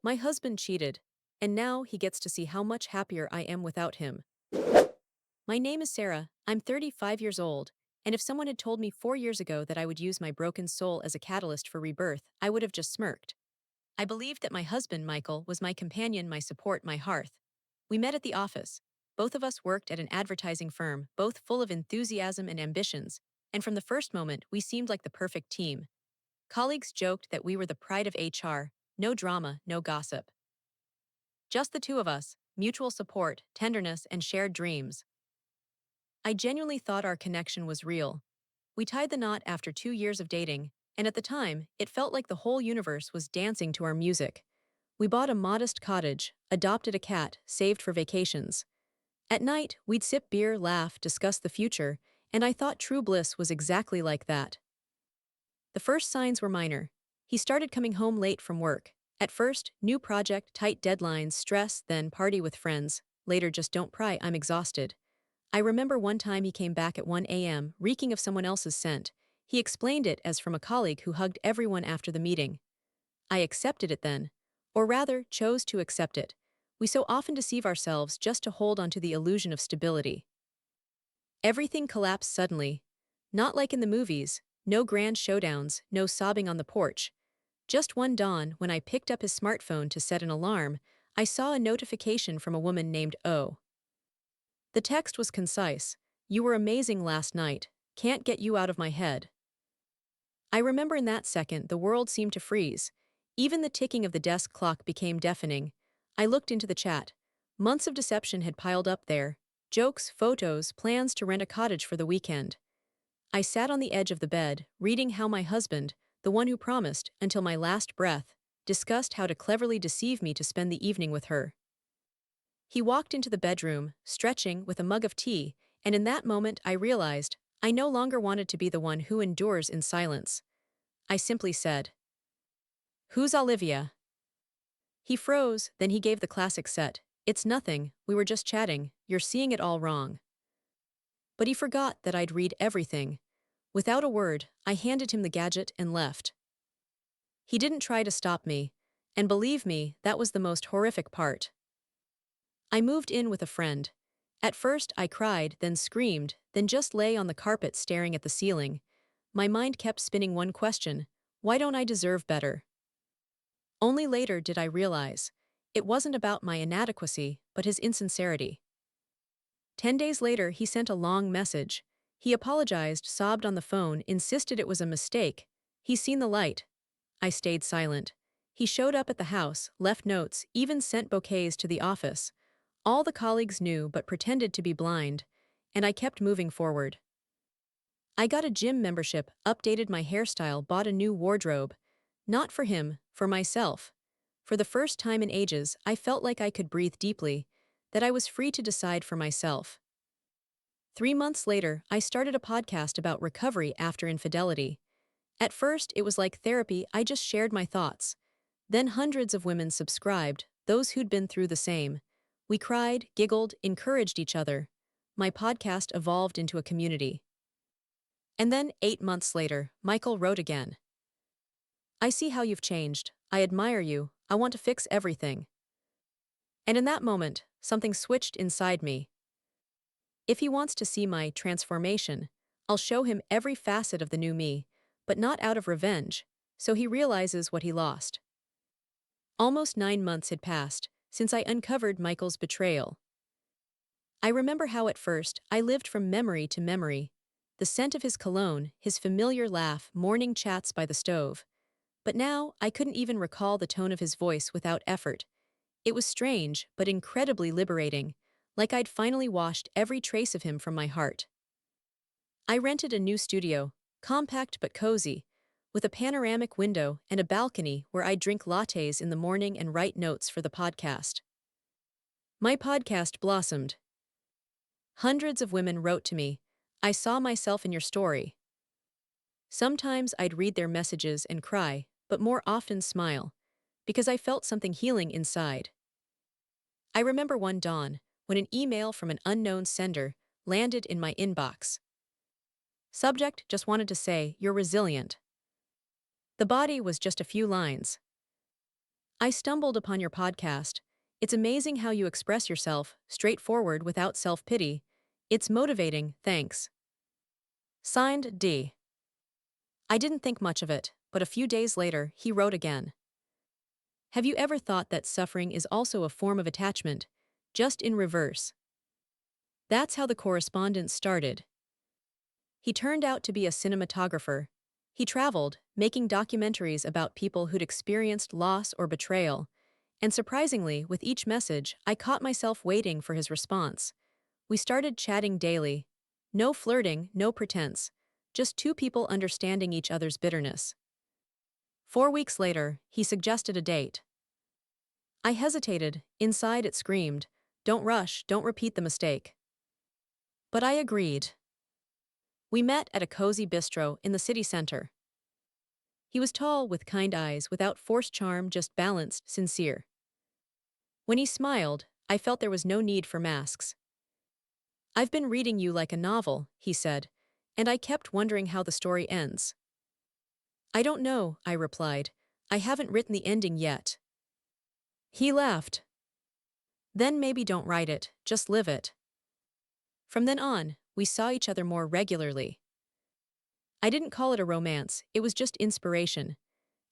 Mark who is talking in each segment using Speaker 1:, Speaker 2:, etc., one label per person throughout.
Speaker 1: My husband cheated, and now he gets to see how much happier I am without him. My name is Sarah, I'm 35 years old, and if someone had told me 4 years ago that I would use my broken soul as a catalyst for rebirth, I would have just smirked. I believed that my husband, Michael, was my companion, my support, my hearth. We met at the office. Both of us worked at an advertising firm, both full of enthusiasm and ambitions, and from the first moment, we seemed like the perfect team. Colleagues joked that we were the pride of HR, no drama, no gossip. Just the two of us, mutual support, tenderness, and shared dreams. I genuinely thought our connection was real. We tied the knot after 2 years of dating, and at the time, it felt like the whole universe was dancing to our music. We bought a modest cottage, adopted a cat, saved for vacations. At night, we'd sip beer, laugh, discuss the future, and I thought true bliss was exactly like that. The first signs were minor. He started coming home late from work. At first, new project, tight deadlines, stress, then party with friends. Later, just don't pry, I'm exhausted. I remember one time he came back at 1 a.m., reeking of someone else's scent. He explained it as from a colleague who hugged everyone after the meeting. I accepted it then. Or rather, chose to accept it. We so often deceive ourselves just to hold onto the illusion of stability. Everything collapsed suddenly. Not like in the movies, no grand showdowns, no sobbing on the porch. Just one dawn, when I picked up his smartphone to set an alarm, I saw a notification from a woman named O. The text was concise. You were amazing last night. Can't get you out of my head. I remember in that second the world seemed to freeze. Even the ticking of the desk clock became deafening. I looked into the chat. Months of deception had piled up there. Jokes, photos, plans to rent a cottage for the weekend. I sat on the edge of the bed, reading how my husband, the one who promised, until my last breath, discussed how to cleverly deceive me to spend the evening with her. He walked into the bedroom, stretching, with a mug of tea, and in that moment I realized I no longer wanted to be the one who endures in silence. I simply said, "Who's Olivia?" He froze, then he gave the classic set. "It's nothing, we were just chatting, you're seeing it all wrong." But he forgot that I'd read everything. Without a word, I handed him the gadget and left. He didn't try to stop me, and believe me, that was the most horrific part. I moved in with a friend. At first, I cried, then screamed, then just lay on the carpet staring at the ceiling. My mind kept spinning one question: why don't I deserve better? Only later did I realize it wasn't about my inadequacy, but his insincerity. 10 days later, he sent a long message. He apologized, sobbed on the phone, insisted it was a mistake. He's seen the light. I stayed silent. He showed up at the house, left notes, even sent bouquets to the office. All the colleagues knew but pretended to be blind, and I kept moving forward. I got a gym membership, updated my hairstyle, bought a new wardrobe. Not for him, for myself. For the first time in ages, I felt like I could breathe deeply, that I was free to decide for myself. 3 months later, I started a podcast about recovery after infidelity. At first, it was like therapy, I just shared my thoughts. Then hundreds of women subscribed, those who'd been through the same. We cried, giggled, encouraged each other. My podcast evolved into a community. And then, 8 months later, Michael wrote again. "I see how you've changed. I admire you. I want to fix everything." And in that moment, something switched inside me. If he wants to see my transformation, I'll show him every facet of the new me, but not out of revenge, so he realizes what he lost. Almost 9 months had passed since I uncovered Michael's betrayal. I remember how at first I lived from memory to memory. The scent of his cologne, his familiar laugh, morning chats by the stove. But now I couldn't even recall the tone of his voice without effort. It was strange, but incredibly liberating, like I'd finally washed every trace of him from my heart. I rented a new studio, compact but cozy, with a panoramic window and a balcony where I'd drink lattes in the morning and write notes for the podcast. My podcast blossomed. Hundreds of women wrote to me, "I saw myself in your story." Sometimes I'd read their messages and cry, but more often smile, because I felt something healing inside. I remember one dawn, when an email from an unknown sender landed in my inbox. Subject: just wanted to say, you're resilient. The body was just a few lines. I stumbled upon your podcast. It's amazing how you express yourself, straightforward without self-pity. It's motivating, thanks. Signed, D. I didn't think much of it, but a few days later, he wrote again. Have you ever thought that suffering is also a form of attachment, just in reverse? That's how the correspondence started. He turned out to be a cinematographer. He traveled, making documentaries about people who'd experienced loss or betrayal. And surprisingly, with each message, I caught myself waiting for his response. We started chatting daily. No flirting, no pretense. Just two people understanding each other's bitterness. 4 weeks later, he suggested a date. I hesitated. Inside it screamed, "Don't rush, don't repeat the mistake." But I agreed. We met at a cozy bistro in the city center. He was tall, with kind eyes, without forced charm, just balanced, sincere. When he smiled, I felt there was no need for masks. I've been reading you like a novel, he said, and I kept wondering how the story ends. I don't know, I replied. I haven't written the ending yet. He laughed. Then maybe don't write it, just live it. From then on, we saw each other more regularly. I didn't call it a romance, it was just inspiration.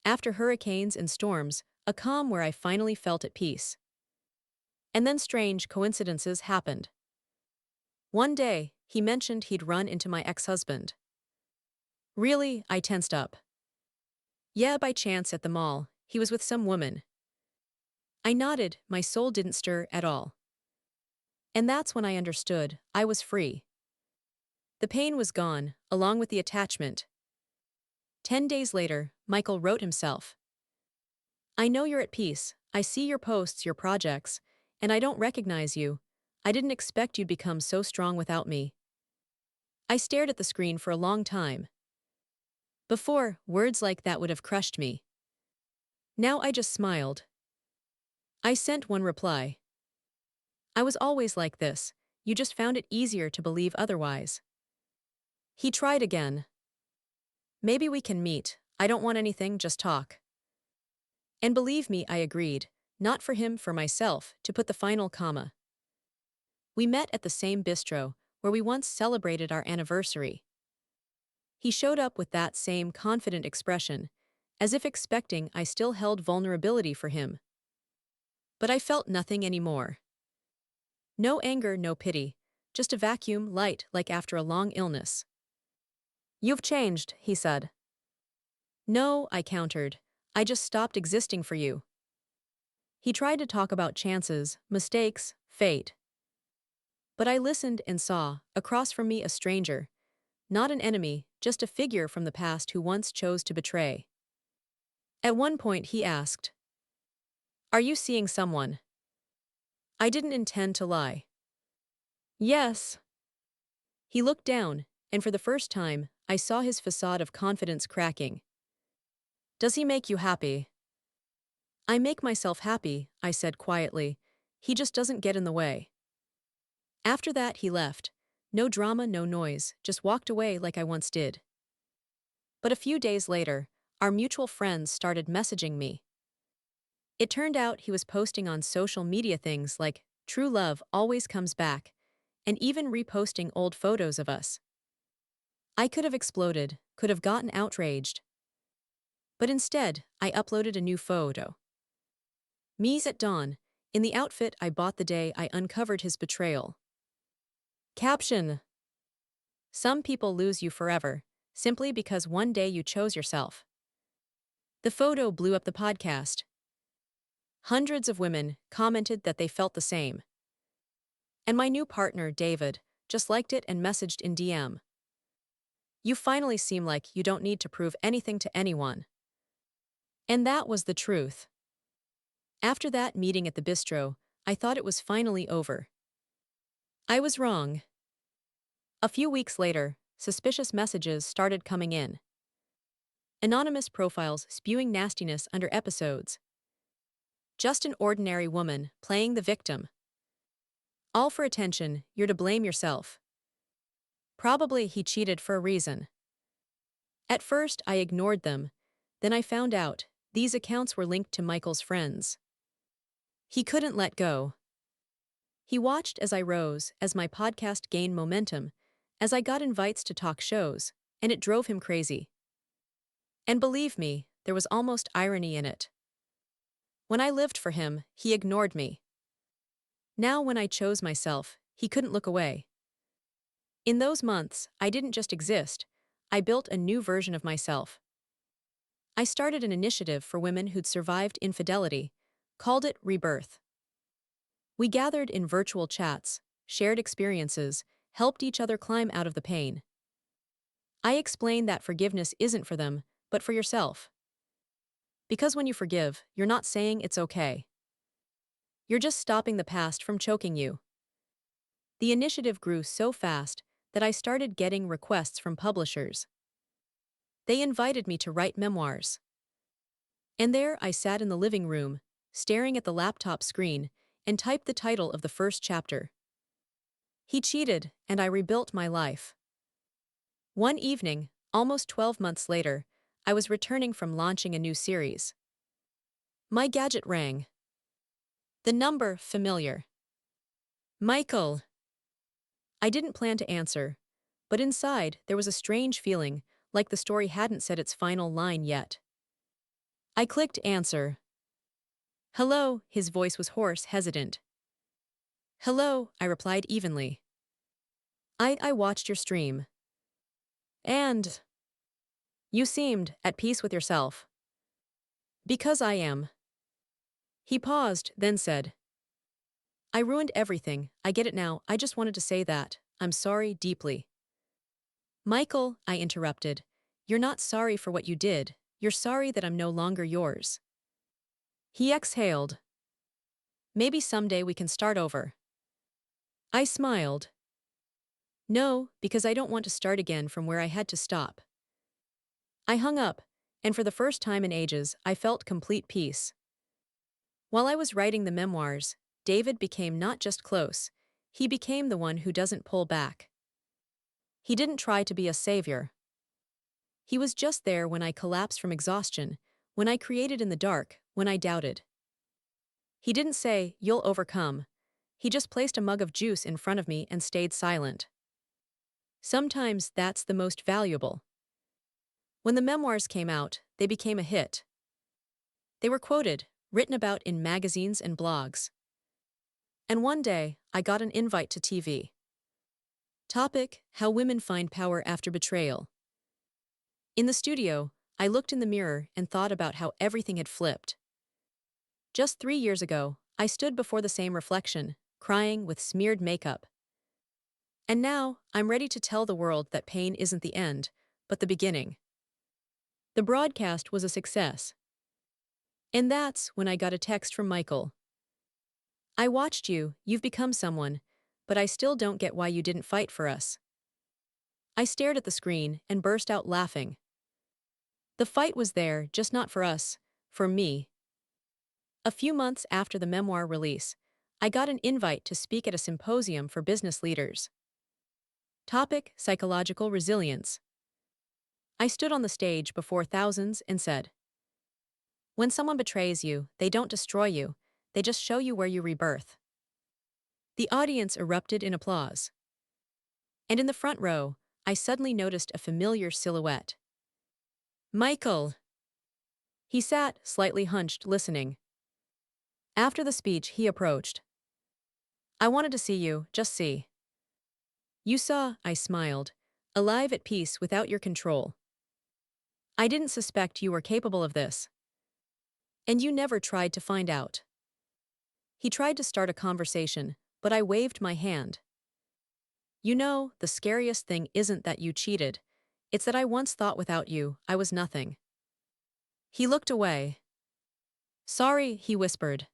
Speaker 1: After hurricanes and storms, a calm where I finally felt at peace. And then strange coincidences happened. One day, he mentioned he'd run into my ex-husband. Really, I tensed up. Yeah, by chance at the mall, he was with some woman. I nodded, my soul didn't stir at all. And that's when I understood, I was free. The pain was gone, along with the attachment. 10 days later, Michael wrote himself. I know you're at peace, I see your posts, your projects, and I don't recognize you. I didn't expect you'd become so strong without me. I stared at the screen for a long time. Before, words like that would have crushed me. Now I just smiled. I sent one reply. I was always like this, you just found it easier to believe otherwise. He tried again. Maybe we can meet, I don't want anything, just talk. And believe me, I agreed, not for him, for myself, to put the final comma. We met at the same bistro, where we once celebrated our anniversary. He showed up with that same confident expression, as if expecting I still held vulnerability for him. But I felt nothing anymore. No anger, no pity, just a vacuum, light like after a long illness. You've changed, he said. No, I countered. I just stopped existing for you. He tried to talk about chances, mistakes, fate. But I listened and saw, across from me, a stranger. Not an enemy, just a figure from the past who once chose to betray. At one point he asked, "Are you seeing someone?" I didn't intend to lie. Yes. He looked down, and for the first time, I saw his facade of confidence cracking. Does he make you happy? I make myself happy, I said quietly. He just doesn't get in the way. After that he left. No drama, no noise, just walked away like I once did. But a few days later, our mutual friends started messaging me. It turned out he was posting on social media things like, "True love always comes back," and even reposting old photos of us. I could have exploded, could have gotten outraged. But instead, I uploaded a new photo. Me's at dawn, in the outfit I bought the day I uncovered his betrayal. Caption: Some people lose you forever, simply because one day you chose yourself. The photo blew up the podcast. Hundreds of women commented that they felt the same. And my new partner, David, just liked it and messaged in DM. You finally seem like you don't need to prove anything to anyone. And that was the truth. After that meeting at the bistro, I thought it was finally over. I was wrong. A few weeks later, suspicious messages started coming in. Anonymous profiles spewing nastiness under episodes. Just an ordinary woman playing the victim. All for attention, you're to blame yourself. Probably he cheated for a reason. At first, I ignored them. Then I found out, These accounts were linked to Michael's friends. He couldn't let go. He watched as I rose, as my podcast gained momentum, as I got invites to talk shows, and it drove him crazy. And believe me, there was almost irony in it. When I lived for him, he ignored me. Now when I chose myself, he couldn't look away. In those months, I didn't just exist, I built a new version of myself. I started an initiative for women who'd survived infidelity, called it Rebirth. We gathered in virtual chats, shared experiences, helped each other climb out of the pain. I explained that forgiveness isn't for them, but for yourself. Because when you forgive, you're not saying it's okay. You're just stopping the past from choking you. The initiative grew so fast that I started getting requests from publishers. They invited me to write memoirs. And there I sat in the living room, staring at the laptop screen, and typed the title of the first chapter. He cheated, and I rebuilt my life. One evening, almost 12 months later, I was returning from launching a new series. My gadget rang. The number familiar. Michael. I didn't plan to answer, but inside there was a strange feeling, like the story hadn't said its final line yet. I clicked answer. Hello, his voice was hoarse, hesitant. Hello, I replied evenly. I watched your stream. And you seemed at peace with yourself. Because I am. He paused, then said, I ruined everything, I get it now, I just wanted to say that, I'm sorry deeply. Michael, I interrupted, you're not sorry for what you did, you're sorry that I'm no longer yours. He exhaled. Maybe someday we can start over. I smiled. No, because I don't want to start again from where I had to stop. I hung up, and for the first time in ages, I felt complete peace. While I was writing the memoirs, David became not just close, he became the one who doesn't pull back. He didn't try to be a savior. He was just there when I collapsed from exhaustion, when I created in the dark, when I doubted. He didn't say, you'll overcome. He just placed a mug of juice in front of me and stayed silent. Sometimes that's the most valuable. When the memoirs came out, they became a hit. They were quoted, written about in magazines and blogs. And one day, I got an invite to TV. Topic: How women find power after betrayal. In the studio, I looked in the mirror and thought about how everything had flipped. Just 3 years ago, I stood before the same reflection, crying with smeared makeup. And now, I'm ready to tell the world that pain isn't the end, but the beginning. The broadcast was a success. And that's when I got a text from Michael. I watched you, you've become someone, but I still don't get why you didn't fight for us. I stared at the screen and burst out laughing. The fight was there, just not for us, for me. A few months after the memoir release, I got an invite to speak at a symposium for business leaders. Topic: Psychological resilience. I stood on the stage before thousands and said, when someone betrays you, they don't destroy you, they just show you where you rebirth. The audience erupted in applause. And in the front row, I suddenly noticed a familiar silhouette. Michael. He sat, slightly hunched, listening. After the speech, he approached. I wanted to see you, just see. You saw, I smiled, alive at peace without your control. I didn't suspect you were capable of this. And you never tried to find out. He tried to start a conversation, but I waved my hand. You know, the scariest thing isn't that you cheated, it's that I once thought without you, I was nothing. He looked away. Sorry, he whispered.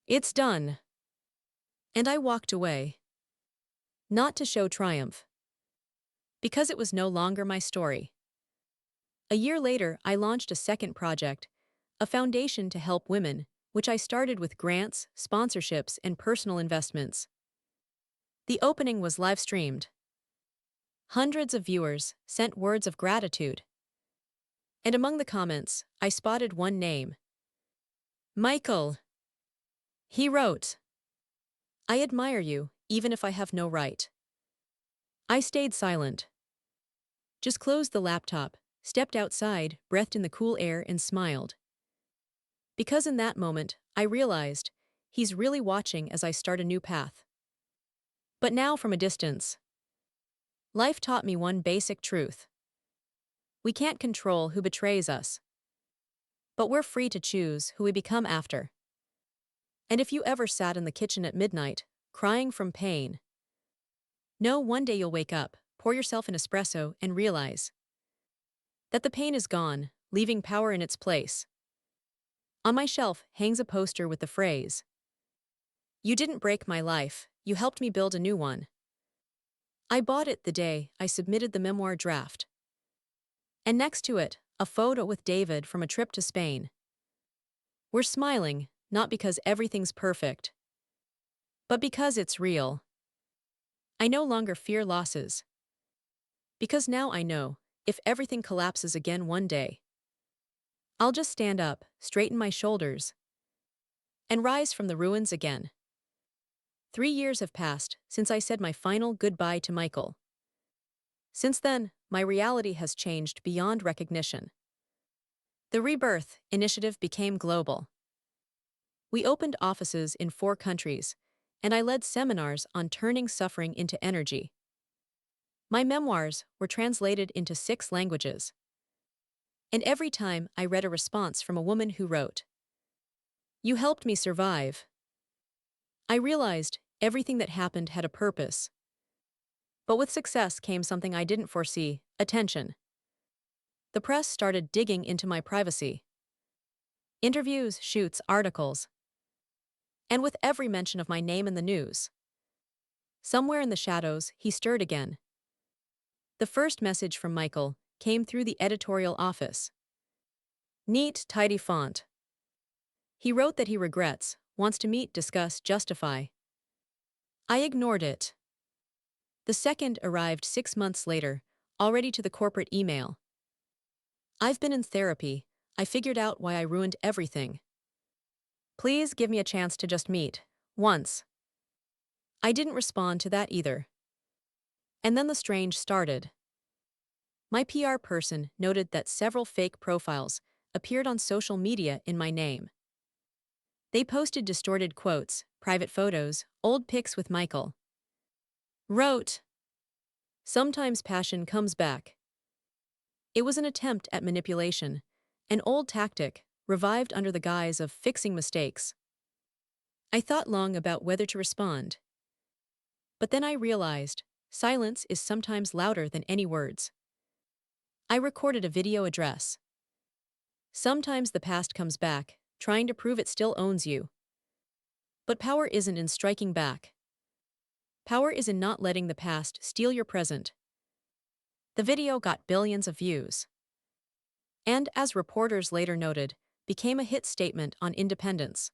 Speaker 1: It's done. And I walked away. Not to show triumph. Because it was no longer my story. A year later, I launched a second project, a foundation to help women, which I started with grants, sponsorships, and personal investments. The opening was live-streamed. Hundreds of viewers sent words of gratitude. And among the comments, I spotted one name. Michael. He wrote, I admire you, even if I have no right. I stayed silent. Just closed the laptop, stepped outside, breathed in the cool air, and smiled. Because in that moment, I realized he's really watching as I start a new path. But now from a distance, life taught me one basic truth. We can't control who betrays us, but we're free to choose who we become after. And if you ever sat in the kitchen at midnight, crying from pain, know one day you'll wake up, pour yourself an espresso, and realize that the pain is gone, leaving power in its place. On my shelf hangs a poster with the phrase, You didn't break my life, you helped me build a new one. I bought it the day I submitted the memoir draft. And next to it, a photo with David from a trip to Spain. We're smiling, not because everything's perfect, but because it's real. I no longer fear losses. Because now I know, if everything collapses again one day, I'll just stand up, straighten my shoulders, and rise from the ruins again. 3 years have passed since I said my final goodbye to Michael. Since then, my reality has changed beyond recognition. The Rebirth initiative became global. We opened offices in 4 countries, and I led seminars on turning suffering into energy. My memoirs were translated into 6 languages. And every time I read a response from a woman who wrote, You helped me survive, I realized everything that happened had a purpose. But with success came something I didn't foresee: attention. The press started digging into my privacy. Interviews, shoots, articles. And with every mention of my name in the news, somewhere in the shadows, he stirred again. The first message from Michael came through the editorial office. Neat, tidy font. He wrote that he regrets, wants to meet, discuss, justify. I ignored it. The second arrived 6 months later, already to the corporate email. I've been in therapy. I figured out why I ruined everything. Please give me a chance to just meet. Once. I didn't respond to that either. And then the strange started. My PR person noted that several fake profiles appeared on social media in my name. They posted distorted quotes, private photos, old pics with Michael. Wrote, Sometimes passion comes back. It was an attempt at manipulation, an old tactic, revived under the guise of fixing mistakes. I thought long about whether to respond. But then I realized, silence is sometimes louder than any words. I recorded a video address. Sometimes the past comes back, trying to prove it still owns you. But power isn't in striking back. Power is in not letting the past steal your present. The video got billions of views. And, as reporters later noted, became a hit statement on independence.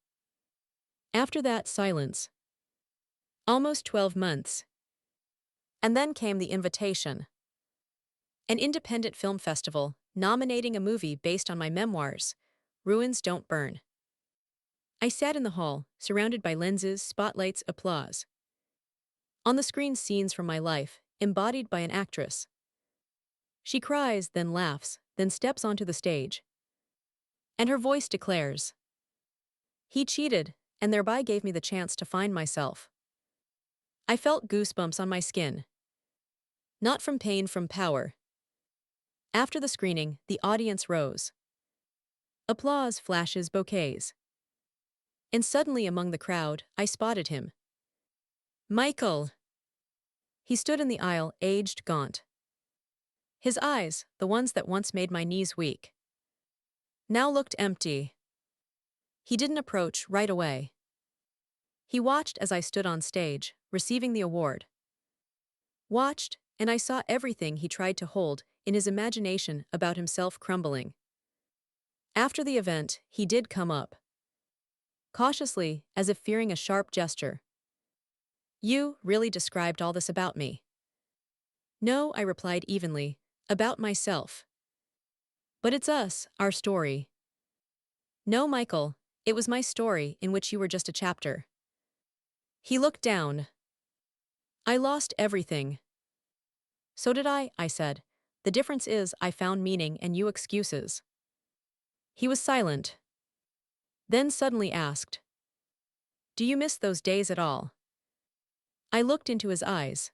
Speaker 1: After that, silence. Almost 12 months. And then came the invitation. An independent film festival, nominating a movie based on my memoirs, Ruins Don't Burn. I sat in the hall, surrounded by lenses, spotlights, applause. On the screen, scenes from my life, embodied by an actress. She cries, then laughs, then steps onto the stage. And her voice declares, He cheated, and thereby gave me the chance to find myself. I felt goosebumps on my skin. Not from pain, from power. After the screening, the audience rose. Applause, flashes, bouquets. And suddenly among the crowd, I spotted him. Michael. He stood in the aisle, aged, gaunt. His eyes, the ones that once made my knees weak, now looked empty. He didn't approach right away. He watched as I stood on stage, receiving the award. Watched, and I saw everything he tried to hold in his imagination about himself crumbling. After the event, he did come up. Cautiously, as if fearing a sharp gesture. You really described all this about me. No, I replied evenly, about myself. But it's us, our story. No, Michael, it was my story in which you were just a chapter. He looked down. I lost everything. So did I said. The difference is I found meaning and you excuses. He was silent. Then suddenly asked, do you miss those days at all? I looked into his eyes.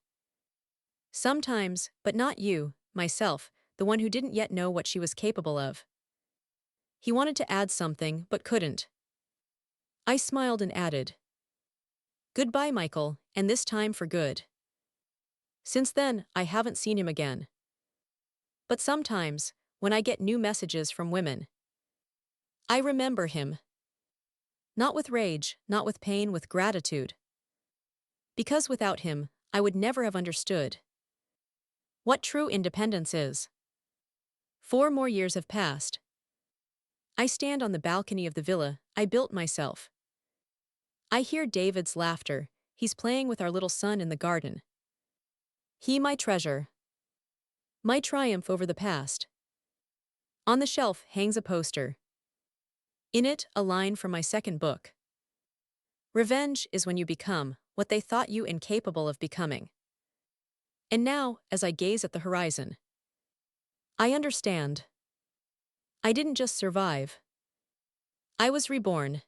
Speaker 1: Sometimes, but not you, myself, the one who didn't yet know what she was capable of. He wanted to add something, but couldn't. I smiled and added, goodbye, Michael, and this time for good. Since then, I haven't seen him again. But sometimes, when I get new messages from women, I remember him. Not with rage, not with pain, with gratitude. Because without him, I would never have understood what true independence is. 4 more years have passed. I stand on the balcony of the villa I built myself. I hear David's laughter. He's playing with our little son in the garden. He, my treasure. My triumph over the past. On the shelf hangs a poster. In it, a line from my second book. Revenge is when you become what they thought you incapable of becoming. And now, as I gaze at the horizon, I understand. I didn't just survive. I was reborn.